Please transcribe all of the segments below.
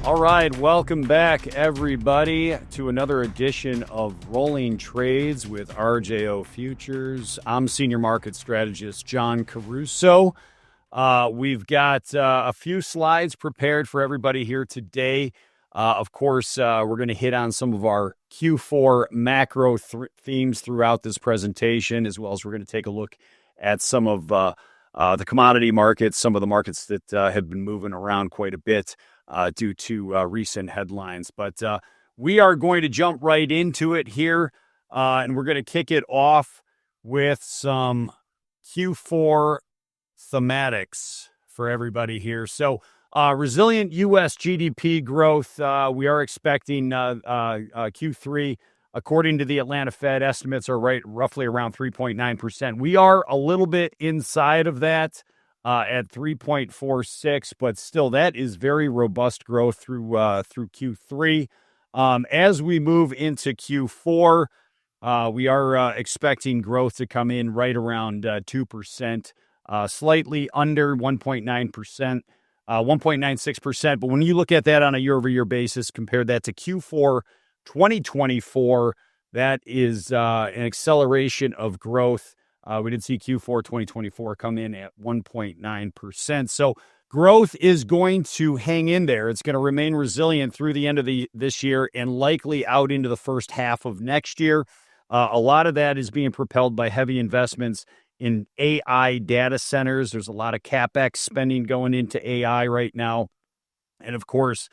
All right, welcome back, everybody, to another edition of Rolling Trades with RJO Futures. I'm Senior Market Strategist John Caruso. We've got a few slides prepared for everybody here today. Of course, we're going to hit on some of our Q4 macro themes throughout this presentation, as well as we're going to take a look at some of the commodity markets, some of the markets that have been moving around quite a bit due to recent headlines. But we are going to jump right into it here, and we're going to kick it off with some Q4 thematics for everybody here. So resilient U.S. GDP growth, we are expecting Q3, according to the Atlanta Fed, estimates are roughly around 3.9%. We are a little bit inside of that at 3.46, but still that is very robust growth through Q3. As we move into Q4, we are expecting growth to come in right around 2%, slightly under 1.9%. 1.96%. But when you look at that on a year-over-year basis, compare that to Q4 2024, that is an acceleration of growth. We did see Q4 2024 come in at 1.9%. So growth is going to hang in there. It's going to remain resilient through the end of this year and likely out into the first half of next year. A lot of that is being propelled by heavy investments in AI data centers. There's a lot of CapEx spending going into AI right now. And of course,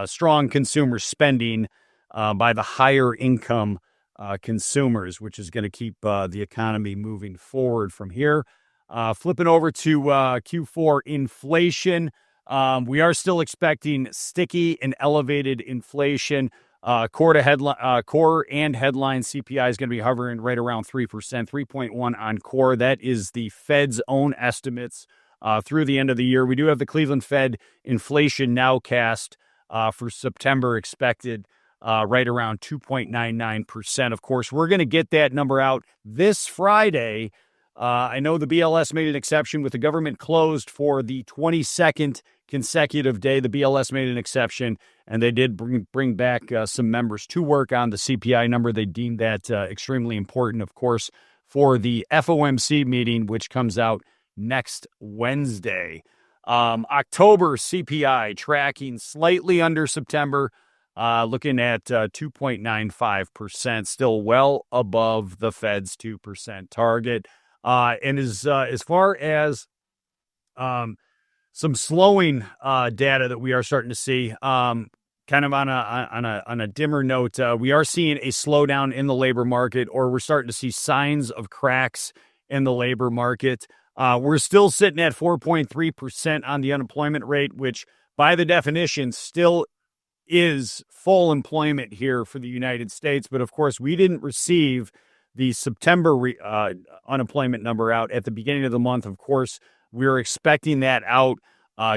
strong consumer spending by the higher income consumers, which is going to keep the economy moving forward from here. Flipping over to Q4 inflation, we are still expecting sticky and elevated inflation. Core and headline CPI is going to be hovering right around 3%, 3.1 on core. That is the Fed's own estimates through the end of the year. We do have the Cleveland Fed inflation nowcast for September expected right around 2.99%. Of course, we're going to get that number out this Friday. I know the BLS made an exception with the government closed for the 22nd consecutive day. The BLS made an exception, and they did bring back some members to work on the CPI number. They deemed that extremely important, of course, for the FOMC meeting, which comes out next Wednesday. October CPI tracking slightly under September, looking at 2.95%, still well above the Fed's 2% target. And as far as some slowing data that we are starting to see, kind of on a dimmer note, we are seeing a slowdown in the labor market, or we're starting to see signs of cracks in the labor market. We're still sitting at 4.3% on the unemployment rate, which by the definition still is full employment here for the United States. But of course, we didn't receive the September unemployment number out at the beginning of the month. Of course, we're expecting that out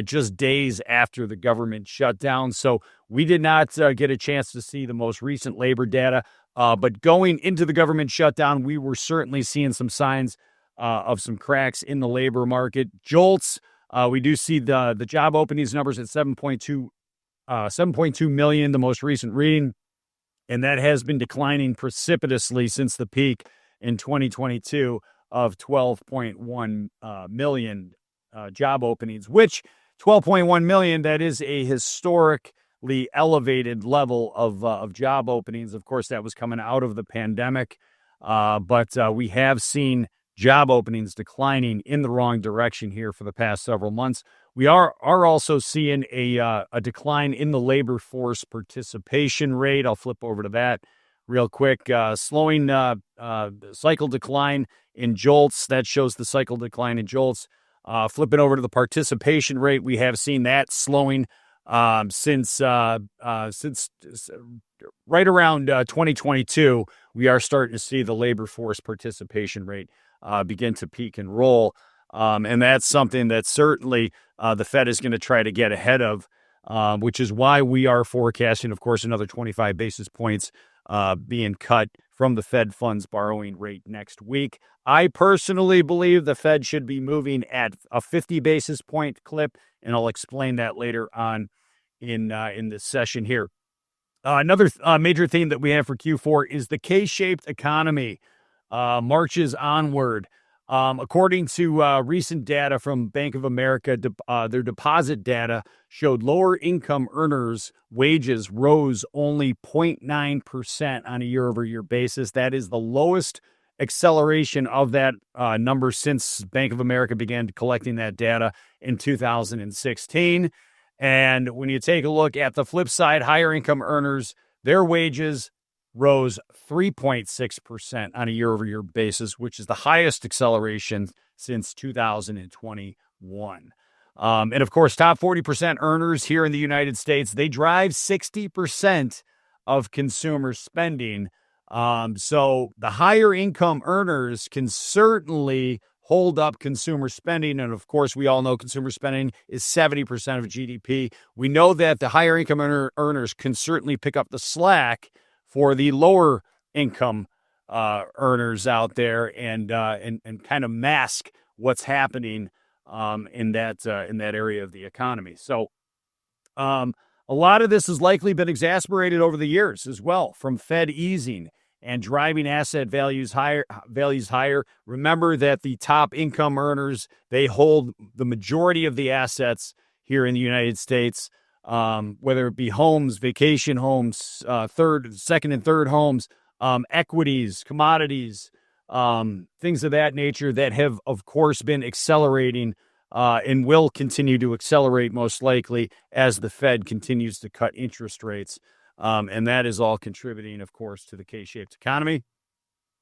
just days after the government shutdown. So we did not get a chance to see the most recent labor data. But going into the government shutdown, we were certainly seeing some signs of some cracks in the labor market. JOLTS, we do see the job openings numbers at 7.2 million, the most recent reading. And that has been declining precipitously since the peak in 2022 of 12.1 million job openings, which 12.1 million, that is a historically elevated level of job openings. Of course, that was coming out of the pandemic, but we have seen job openings declining in the wrong direction here for the past several months. We are also seeing a decline in the labor force participation rate. I'll flip over to that real quick. Slowing cycle decline in JOLTS. That shows the cycle decline in JOLTS. Flipping over to the participation rate, we have seen that slowing since right around 2022. We are starting to see the labor force participation rate begin to peak and roll. And that's something that certainly the Fed is going to try to get ahead of, which is why we are forecasting, of course, another 25 basis points being cut from the Fed funds borrowing rate next week. I personally believe the Fed should be moving at a 50 basis point clip, and I'll explain that later on in this session here. Another major theme that we have for Q4 is the K-shaped economy marches onward. According to recent data from Bank of America, their deposit data showed lower income earners' wages rose only 0.9% on a year-over-year basis. That is the lowest acceleration of that number since Bank of America began collecting that data in 2016. And when you take a look at the flip side, higher income earners, their wages rose 3.6% on a year-over-year basis, which is the highest acceleration since 2021. And of course, top 40% earners here in the United States, they drive 60% of consumer spending. So the higher income earners can certainly hold up consumer spending. And of course, we all know consumer spending is 70% of GDP. We know that the higher income earners can certainly pick up the slack for the lower income earners out there and kind of mask what's happening in that area of the economy. So a lot of this has likely been exacerbated over the years as well, from Fed easing and driving asset values higher. Remember that the top income earners, they hold the majority of the assets here in the United States, whether it be homes, vacation homes, second and third homes, equities, commodities, things of that nature that have, of course, been accelerating and will continue to accelerate most likely as the Fed continues to cut interest rates. And that is all contributing, of course, to the K-shaped economy.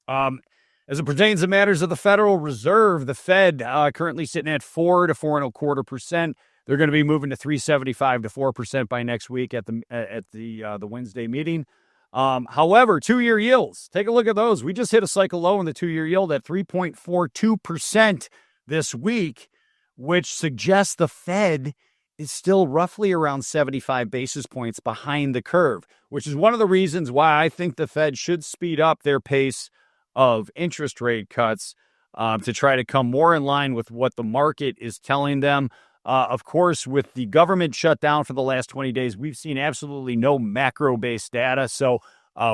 As it pertains to matters of the Federal Reserve, the Fed currently sitting at 4 to 4.25%. They're going to be moving to 3.75 to 4% by next week at the Wednesday meeting. However, 2-year yields, take a look at those. We just hit a cycle low in the 2-year yield at 3.42% this week, which suggests the Fed is still roughly around 75 basis points behind the curve, which is one of the reasons why I think the Fed should speed up their pace of interest rate cuts to try to come more in line with what the market is telling them. Of course, with the government shutdown for the last 20 days, we've seen absolutely no macro-based data. So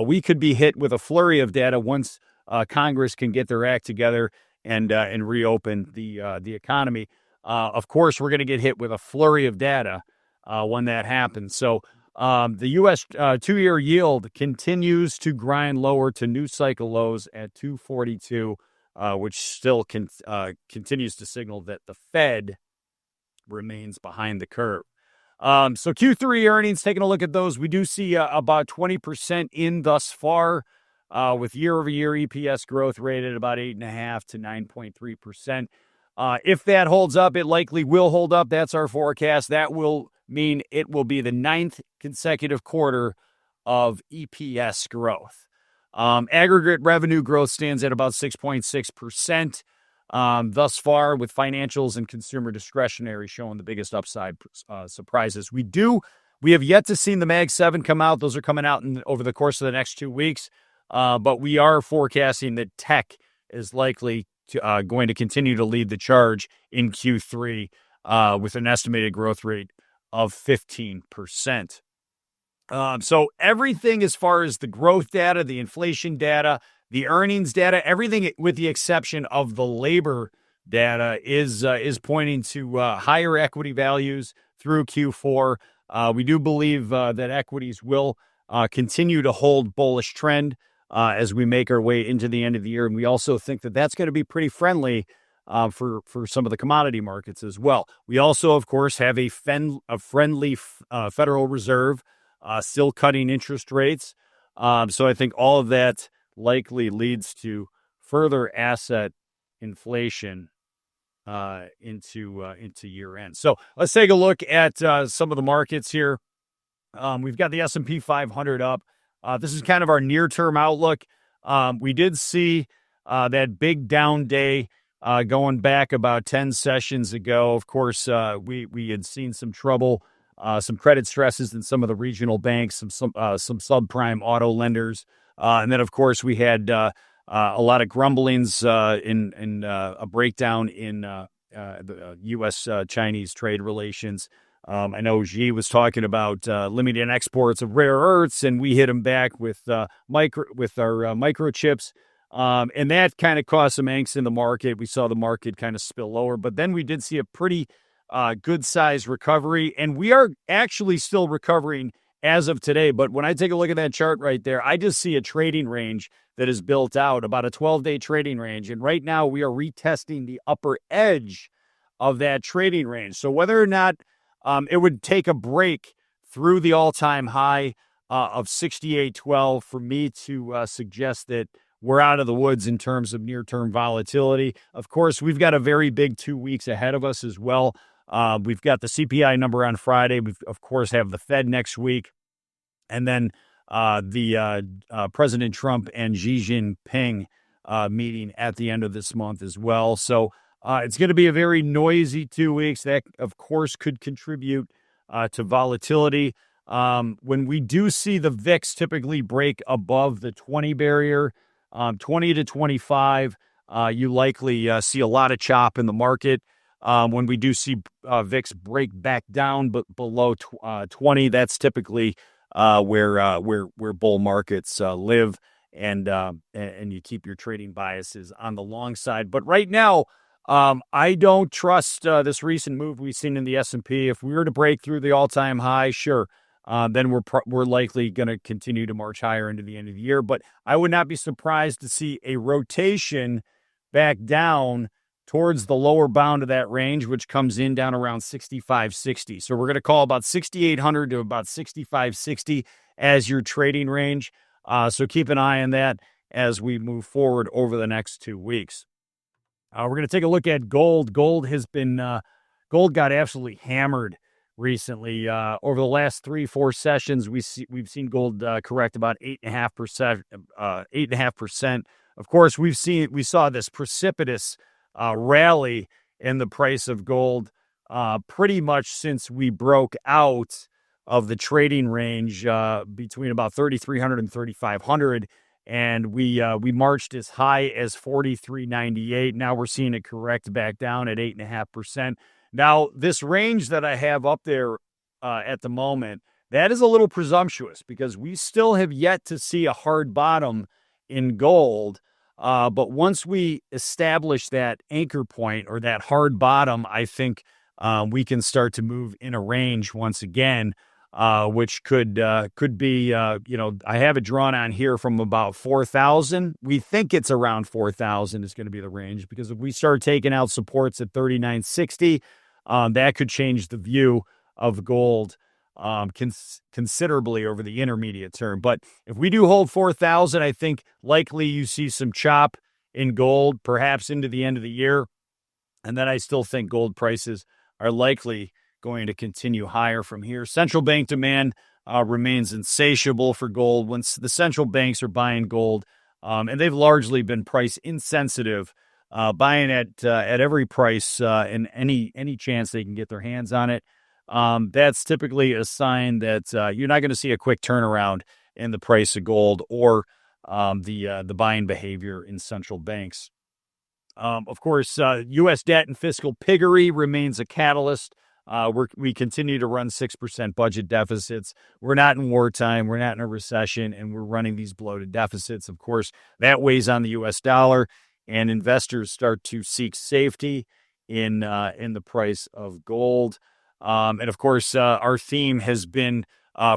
we could be hit with a flurry of data once Congress can get their act together and reopen the economy. Of course, we're going to get hit with a flurry of data when that happens. So the U.S. 2-year yield continues to grind lower to new cycle lows at 2.42, which still continues to signal that the Fed remains behind the curve. So Q3 earnings, taking a look at those, we do see about 20% in thus far, with year-over-year EPS growth rate at about 8.5% to 9.3%. If that holds up, it likely will hold up. That's our forecast. That will mean it will be the 9th consecutive quarter of EPS growth. Aggregate revenue growth stands at about 6.6%. Thus far, with financials and consumer discretionary showing the biggest upside surprises. We have yet to see the Mag 7 come out. Those are coming out over the course of the next 2 weeks. But we are forecasting that tech is likely going to continue to lead the charge in Q3 with an estimated growth rate of 15%. So everything as far as the growth data, the inflation data, the earnings data, everything with the exception of the labor data is pointing to higher equity values through Q4. We do believe that equities will continue to hold bullish trend as we make our way into the end of the year. And we also think that that's going to be pretty friendly for some of the commodity markets as well. We also, of course, have a friendly Federal Reserve still cutting interest rates. So I think all of that likely leads to further asset inflation into year end. So let's take a look at some of the markets here. We've got the S&P 500 up. This is kind of our near-term outlook. We did see that big down day going back about 10 sessions ago. Of course, we had seen some trouble, some credit stresses in some of the regional banks, some subprime auto lenders. And then, of course, we had a lot of grumblings in a breakdown in the U.S.-Chinese trade relations. I know Xi was talking about limiting exports of rare earths, and we hit him back with our microchips. And that kind of caused some angst in the market. We saw the market kind of spill lower, but then we did see a pretty good size recovery, and we are actually still recovering as of today. But when I take a look at that chart right there, I just see a trading range that is built out, about a 12-day trading range. And right now we are retesting the upper edge of that trading range. So whether or not it would take a break through the all-time high of 68.12 for me to suggest that we're out of the woods in terms of near-term volatility. Of course, we've got a very big 2 weeks ahead of us as well. We've got the CPI number on Friday. We, of course, have the Fed next week. And then the President Trump and Xi Jinping meeting at the end of this month as well. So it's going to be a very noisy 2 weeks. That, of course, could contribute to volatility. When we do see the VIX typically break above the 20 barrier, 20 to 25, you likely see a lot of chop in the market. When we do see VIX break back down but below 20, that's typically where bull markets live, and you keep your trading biases on the long side. But right now, I don't trust this recent move we've seen in the S&P. If we were to break through the all-time high, sure, then we're likely going to continue to march higher into the end of the year. But I would not be surprised to see a rotation back down towards the lower bound of that range, which comes in down around 65.60. So we're going to call about 6,800 to about 65.60 as your trading range. So keep an eye on that as we move forward over the next 2 weeks. We're going to take a look at gold. Gold got absolutely hammered recently. Over the last 3-4 sessions, we've seen gold correct about 8.5%. 8.5%. Of course, we saw this precipitous rally in the price of gold pretty much since we broke out of the trading range between about 3,300 and 3,500, and we marched as high as 43.98. Now we're seeing it correct back down at 8.5%. Now this range that I have up there at the moment, that is a little presumptuous because we still have yet to see a hard bottom in gold. But once we establish that anchor point or that hard bottom, I think we can start to move in a range once again, which could be, I have it drawn on here from about 4,000. We think it's around 4,000 is going to be the range, because if we start taking out supports at 39.60, that could change the view of gold considerably over the intermediate term. But if we do hold 4,000, I think likely you see some chop in gold, perhaps into the end of the year. And then I still think gold prices are likely going to continue higher from here. Central bank demand remains insatiable for gold. Once the central banks are buying gold, and they've largely been price insensitive, buying at every price and any chance they can get their hands on it. That's typically a sign that you're not going to see a quick turnaround in the price of gold or the buying behavior in central banks. Of course, U.S. debt and fiscal piggery remains a catalyst. We continue to run 6% budget deficits. We're not in wartime. We're not in a recession, and we're running these bloated deficits. Of course, that weighs on the U.S. dollar, and investors start to seek safety in the price of gold. And of course, our theme has been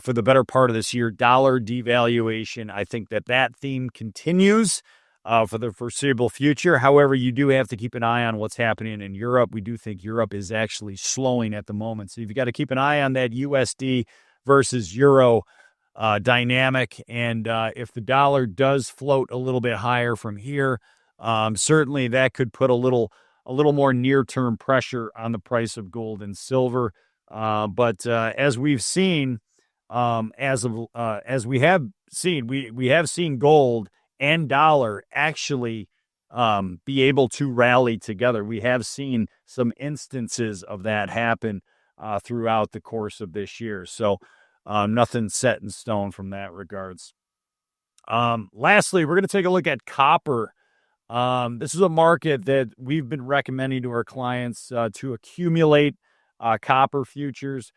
for the better part of this year, dollar devaluation. I think that theme continues for the foreseeable future. However, you do have to keep an eye on what's happening in Europe. We do think Europe is actually slowing at the moment. So you've got to keep an eye on that USD versus euro dynamic. And if the dollar does float a little bit higher from here, certainly that could put a little more near-term pressure on the price of gold and silver. But as we've seen, as we have seen, we have seen gold and dollar actually be able to rally together. We have seen some instances of that happen throughout the course of this year. So nothing set in stone from that regards. Lastly, we're going to take a look at copper. This is a market that we've been recommending to our clients to accumulate. copper futures.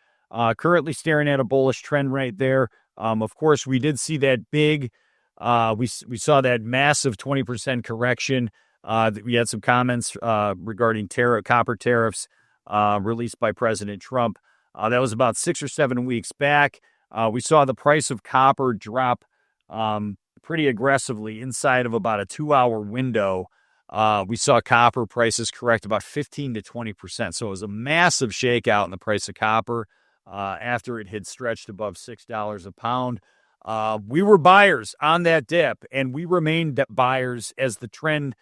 Currently staring at a bullish trend right there. Of course, we did see that big, we saw that massive 20% correction. We had some comments regarding copper tariffs released by President Trump. That was about 6 or 7 weeks back. We saw the price of copper drop pretty aggressively inside of about a 2-hour window. We saw copper prices correct about 15 to 20%. So it was a massive shakeout in the price of copper after it had stretched above $6 a pound. We were buyers on that dip, and we remained buyers as the trend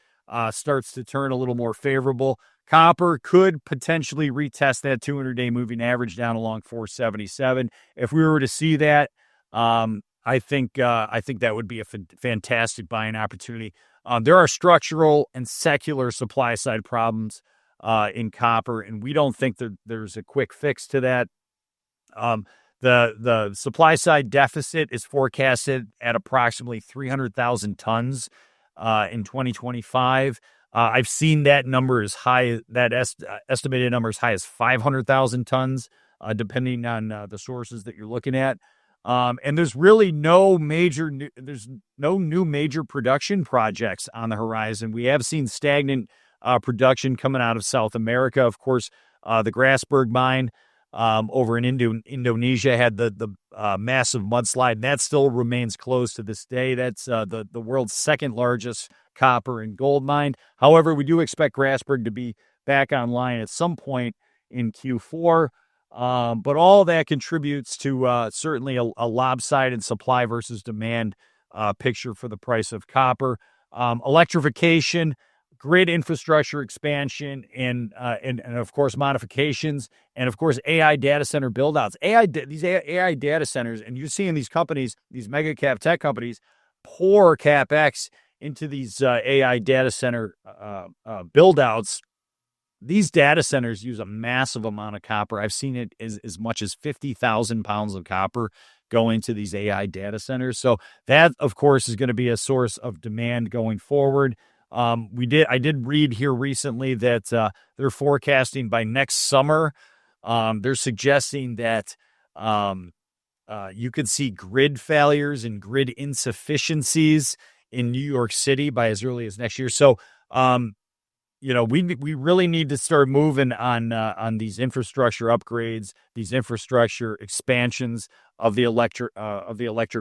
starts to turn a little more favorable. Copper could potentially retest that 200-day moving average down along 477. If we were to see that, I think that would be a fantastic buying opportunity. There are structural and secular supply side problems in copper, and we don't think that there's a quick fix to that. The supply side deficit is forecasted at approximately 300,000 tons in 2025. I've seen that number as high, estimated number as high as 500,000 tons, depending on the sources that you're looking at. And there's really no new major production projects on the horizon. We have seen stagnant production coming out of South America. Of course, the Grasberg mine over in Indonesia had the massive mudslide, and that still remains closed to this day. That's the world's second largest copper and gold mine. However, we do expect Grasberg to be back online at some point in Q4. But all that contributes to certainly a lopsided supply versus demand picture for the price of copper. Electrification, grid infrastructure expansion, and of course modifications, and of course AI data center buildouts. These AI data centers, and you're seeing these companies, these mega cap tech companies, pour capex into these AI data center buildouts. These data centers use a massive amount of copper. I've seen it as much as 50,000 pounds of copper go into these AI data centers. So that, of course, is going to be a source of demand going forward. I did read here recently that they're forecasting by next summer. They're suggesting that you could see grid failures and insufficiencies in New York City by as early as next year. So, we really need to start moving on these infrastructure upgrades, these infrastructure expansions of the electric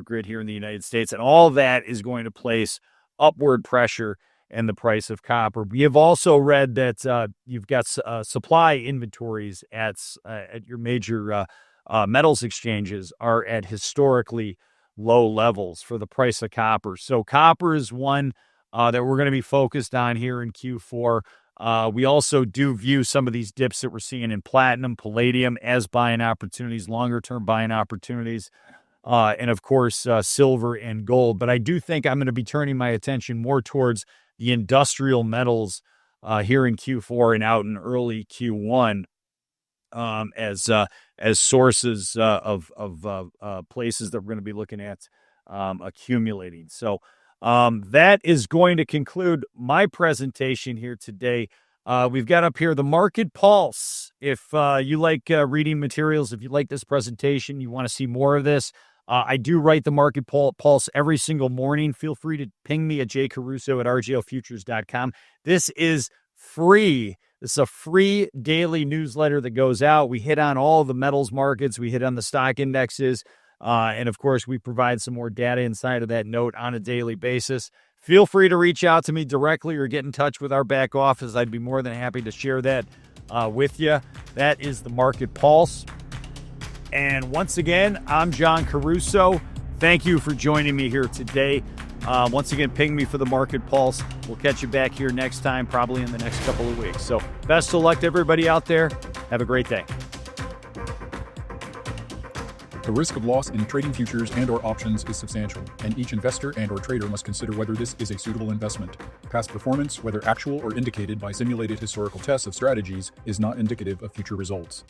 grid here in the United States, and all that is going to place upward pressure in the price of copper. We have also read that you've got supply inventories at your major metals exchanges are at historically low levels for the price of copper. So copper is one that we're going to be focused on here in Q4. We also do view some of these dips that we're seeing in platinum, palladium as buying opportunities, longer-term buying opportunities, and of course, silver and gold. But I do think I'm going to be turning my attention more towards the industrial metals here in Q4 and out in early Q1 as sources of places that we're going to be looking at accumulating. So that is going to conclude my presentation here today. We've got up here the Market Pulse. If you like reading materials, if you like this presentation, you want to see more of this, I do write the Market Pulse every single morning. Feel free to ping me at jcaruso@rjofutures.com. This is free. This is a free daily newsletter that goes out. We hit on all the metals markets. We hit on the stock indexes. And of course, we provide some more data inside of that note on a daily basis. Feel free to reach out to me directly or get in touch with our back office. I'd be more than happy to share that with you. That is the Market Pulse. And once again, I'm John Caruso. Thank you for joining me here today. Once again, ping me for the Market Pulse. We'll catch you back here next time, probably in the next couple of weeks. So best of luck to everybody out there. Have a great day. The risk of loss in trading futures and/or options is substantial, and each investor and/or trader must consider whether this is a suitable investment. Past performance, whether actual or indicated by simulated historical tests of strategies, is not indicative of future results.